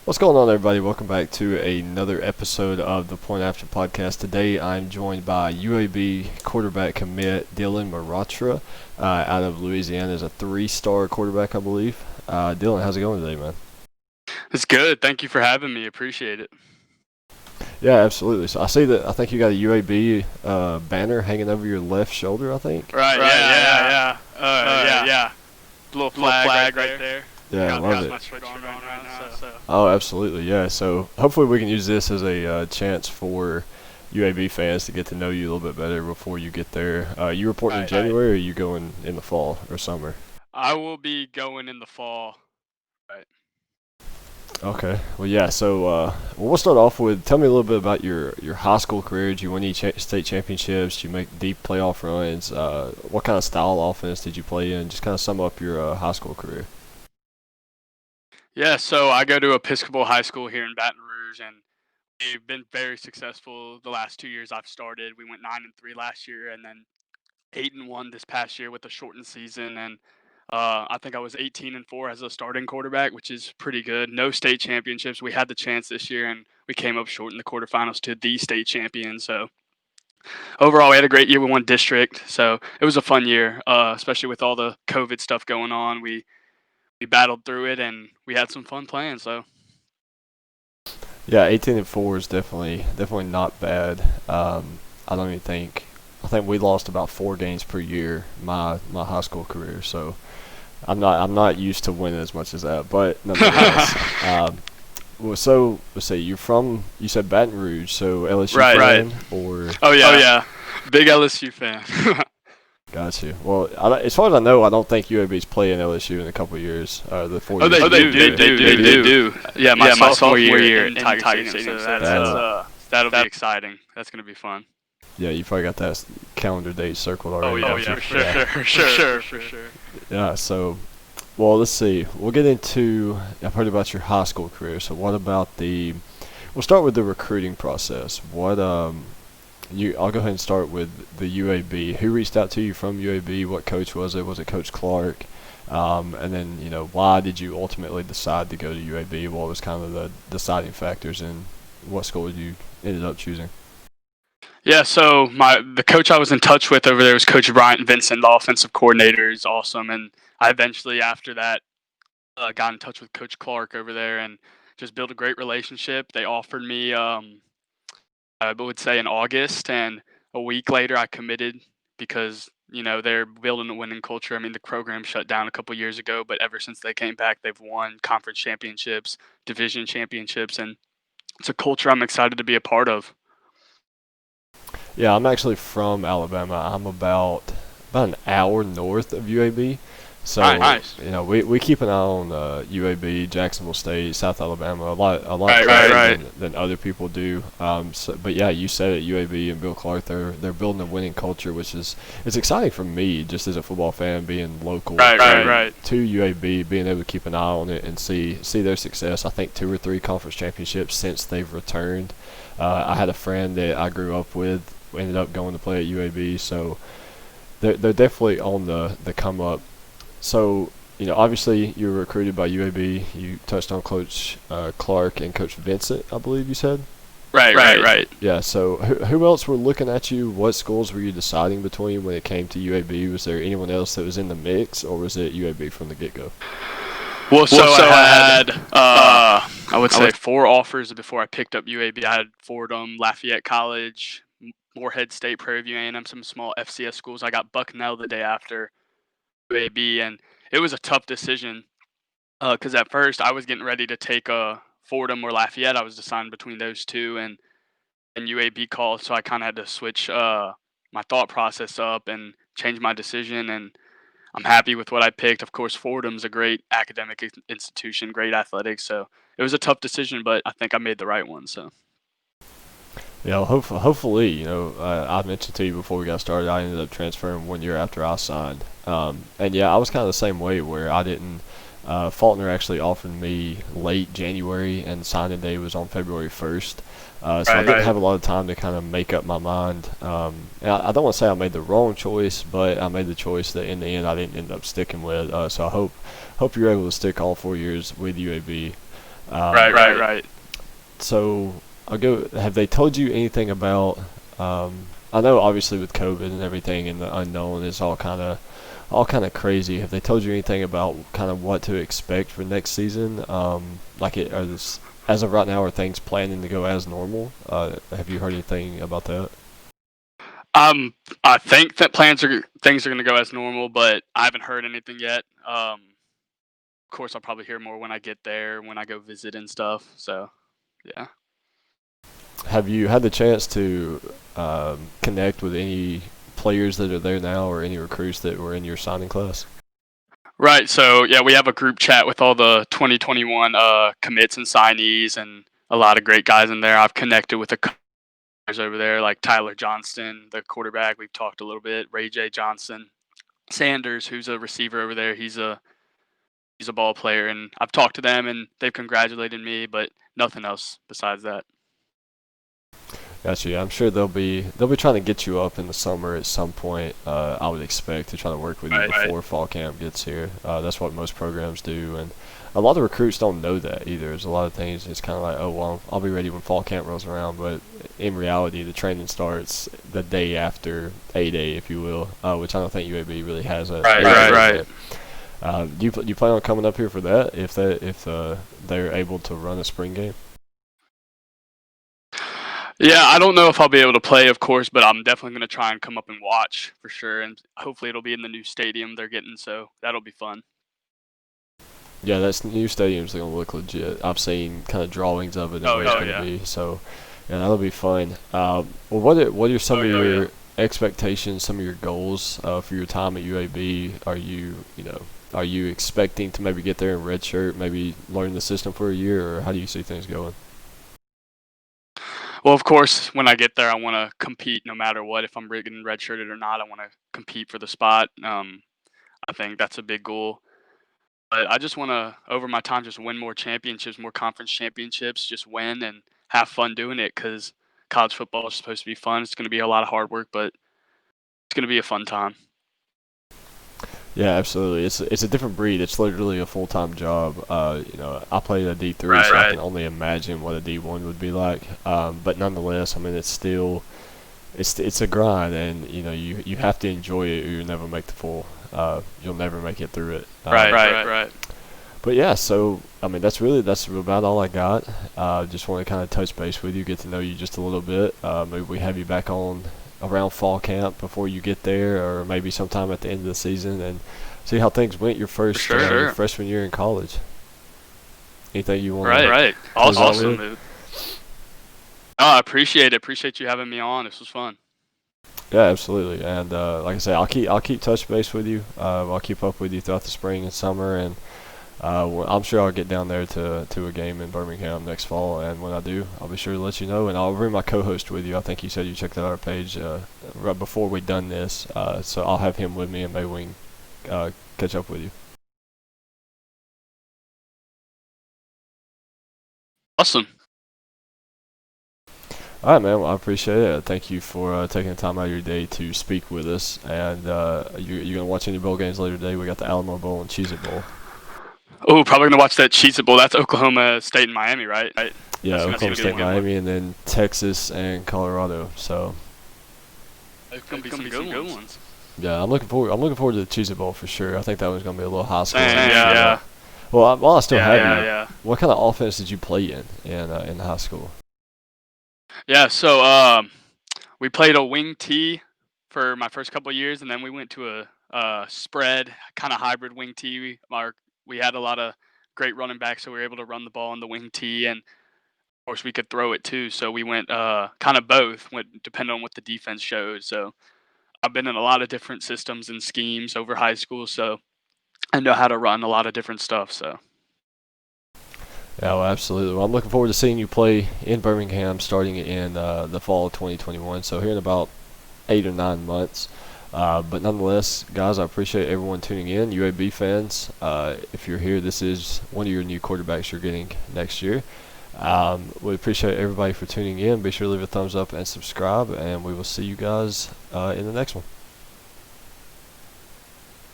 What's going on, everybody? Welcome back to another episode of the Point After Podcast. Today, I'm joined by UAB quarterback commit Dylan Mehrotra out of Louisiana. Is a three-star quarterback, I believe. Dylan, how's it going today, man? It's good. Thank you for having me. Appreciate it. Yeah, absolutely. So I think you got a UAB banner hanging over your left shoulder, I think. Right. Yeah. Little flag right there. Yeah, I love it. My sweatshirt on right now. So. Oh, absolutely, yeah. So hopefully we can use this as a chance for UAB fans to get to know you a little bit better before you get there. You reporting in January, or are you going in the fall or summer? I will be going in the fall. Right. Okay. Well, yeah. So we'll start off with tell me a little bit about your high school career. Did you win any state championships? Did you make deep playoff runs? What kind of style offense did you play in? Just kind of sum up your high school career. Yeah, so I go to Episcopal High School here in Baton Rouge, and we've been very successful the last 2 years I've started. We went 9-3 last year, and then 8-1 this past year with a shortened season. And I think I was 18-4 as a starting quarterback, which is pretty good. No state championships. We had the chance this year, and we came up short in the quarterfinals to the state champion. So overall, we had a great year. We won district, so it was a fun year, especially with all the COVID stuff going on. We battled through it, and we had some fun playing. So Yeah, 18-4 is definitely not bad. I don't even think. I think we lost about 4 games per year my high school career. So I'm not used to winning as much as that, but nonetheless. Well, so let's see. You said Baton Rouge, so LSU fan, or? Oh yeah, big LSU fan. Gotcha. Well, as far as I know, I don't think UAB's playing LSU in a couple of years. The 4 years. They do. Yeah, my sophomore year in Tiger Stadium. So that'll be exciting. That's gonna be fun. Yeah, you probably got that calendar date circled already. Oh yeah, for sure. Yeah. So, well, let's see. We'll get into. I've heard about your high school career. So, what about We'll start with the recruiting process. What I'll go ahead and start with the UAB. Who reached out to you from UAB? What coach was it? Was it Coach Clark? And then, why did you ultimately decide to go to UAB? What was kind of the deciding factors in what school you ended up choosing? Yeah, so the coach I was in touch with over there was Coach Bryant Vincent, the offensive coordinator. Is awesome, and I eventually, after that, got in touch with Coach Clark over there and just built a great relationship. They offered me I would say in August, and a week later I committed because they're building a winning culture. I mean, the program shut down a couple years ago, but ever since they came back, they've won conference championships, division championships, and it's a culture I'm excited to be a part of. Yeah, I'm actually from Alabama. I'm about an hour north of UAB. So nice. We keep an eye on UAB, Jacksonville State, South Alabama a lot than other people do. But yeah, you said it. UAB and Bill Clark, they're building a winning culture, which it's exciting for me just as a football fan, being local to UAB, being able to keep an eye on it and see their success. I think 2 or 3 conference championships since they've returned. I had a friend that I grew up with ended up going to play at UAB, so they're definitely on the come up. So, obviously you were recruited by UAB. You touched on Coach Clark and Coach Vincent, I believe you said. Right. Yeah, so who else were looking at you? What schools were you deciding between when it came to UAB? Was there anyone else that was in the mix, or was it UAB from the get-go? Well, I had, I would say 4 offers before I picked up UAB. I had Fordham, Lafayette College, Morehead State, Prairie View A&M, some small FCS schools. I got Bucknell the day after UAB, and it was a tough decision because at first I was getting ready to take Fordham or Lafayette. I was deciding between those two, and UAB called, so I kind of had to switch my thought process up and change my decision, and I'm happy with what I picked. Of course, Fordham's a great academic institution, great athletics, so it was a tough decision, but I think I made the right one. So. Yeah, well, hopefully, I mentioned to you before we got started, I ended up transferring 1 year after I signed. And yeah, I was kind of the same way where I didn't. Faulkner actually offered me late January, and signing day was on February 1st. I didn't have a lot of time to kind of make up my mind. And I don't want to say I made the wrong choice, but I made the choice that in the end I didn't end up sticking with. So I hope you're able to stick all 4 years with UAB. Right. So I'll go. Have they told you anything about? I know obviously with COVID and everything and the unknown is all kind of crazy. Have they told you anything about kind of what to expect for next season? As of right now, are things planning to go as normal? Have you heard anything about that? I think that things are going to go as normal, but I haven't heard anything yet. Of course, I'll probably hear more when I get there, when I go visit and stuff. So, yeah. Have you had the chance to connect with any players that are there now, or any recruits that were in your signing class? Right. So, yeah, we have a group chat with all the 2021 commits and signees, and a lot of great guys in there. I've connected with the guys over there, like Tyler Johnston, the quarterback. We've talked a little bit. Ray J. Johnson, Sanders, who's a receiver over there. He's a ball player, and I've talked to them, and they've congratulated me, but nothing else besides that. Gotcha. I'm sure they'll be trying to get you up in the summer at some point. I would expect to try to work with you before fall camp gets here. That's what most programs do, and a lot of recruits don't know that either. There's a lot of things. It's kind of like, oh well, I'll be ready when fall camp rolls around, but in reality, the training starts the day after A-Day, if you will, which I don't think UAB really has a. Right. Do you plan on coming up here for that if they're able to run a spring game? Yeah, I don't know if I'll be able to play, of course, but I'm definitely going to try and come up and watch for sure, and hopefully it'll be in the new stadium they're getting, so that'll be fun. Yeah, that's new stadium's gonna look legit. I've seen kind of drawings of it and where it's gonna be, so yeah, that'll be fun. Well, what are some of your expectations, some of your goals for your time at UAB? Are you expecting to maybe get there in redshirt, maybe learn the system for a year, or how do you see things going? Well, of course, when I get there, I want to compete no matter what. If I'm getting redshirted or not, I want to compete for the spot. I think that's a big goal. But I just want to, over my time, just win more championships, more conference championships, just win and have fun doing it because college football is supposed to be fun. It's going to be a lot of hard work, but it's going to be a fun time. Yeah, absolutely. It's a different breed. It's literally a full-time job. I played a D3, so I can only imagine what a D1 would be like. But nonetheless, I mean, it's a grind, and you have to enjoy it, or you'll never make you'll never make it through it. Right. But yeah, so I mean, that's about all I got. Just want to kind of touch base with you, get to know you just a little bit. Maybe we have you back on around fall camp before you get there, or maybe sometime at the end of the season, and see how things went your freshman year in college. Anything you want? Right. Awesome. I appreciate it. Appreciate you having me on. This was fun. Yeah, absolutely. And like I say, I'll keep touch base with you. I'll keep up with you throughout the spring and summer, and I'm sure I'll get down there to a game in Birmingham next fall. And when I do, I'll be sure to let you know. And I'll bring my co-host with you. I think you said you checked out our page right before we done this, so I'll have him with me, and maybe we can catch up with you. Awesome. All right, man. Well, I appreciate it. Thank you for taking the time out of your day to speak with us. And you're gonna watch any bowl games later today? We got the Alamo Bowl and Cheez-It Bowl. Oh, probably gonna watch that Cheez-It Bowl. That's Oklahoma State and Miami, right? Yeah, Oklahoma State, Miami, and then Texas and Colorado. So it's gonna be some good ones. Yeah, I'm looking forward to the Cheez-It Bowl for sure. I think that one's gonna be a little high school. Yeah. Well, while I still have you, yeah. What kind of offense did you play in high school? Yeah, so we played a wing T for my first couple of years, and then we went to a spread kind of hybrid wing T. We had a lot of great running backs, so we were able to run the ball in the wing T, and of course we could throw it too. So we went kind of both, depending on what the defense showed. So I've been in a lot of different systems and schemes over high school, so I know how to run a lot of different stuff. So. Yeah, well, absolutely. Well, I'm looking forward to seeing you play in Birmingham starting in the fall of 2021. So here in about 8 or 9 months. But nonetheless, guys, I appreciate everyone tuning in. UAB fans, if you're here, this is one of your new quarterbacks you're getting next year. We appreciate everybody for tuning in. Be sure to leave a thumbs up and subscribe, and we will see you guys in the next one.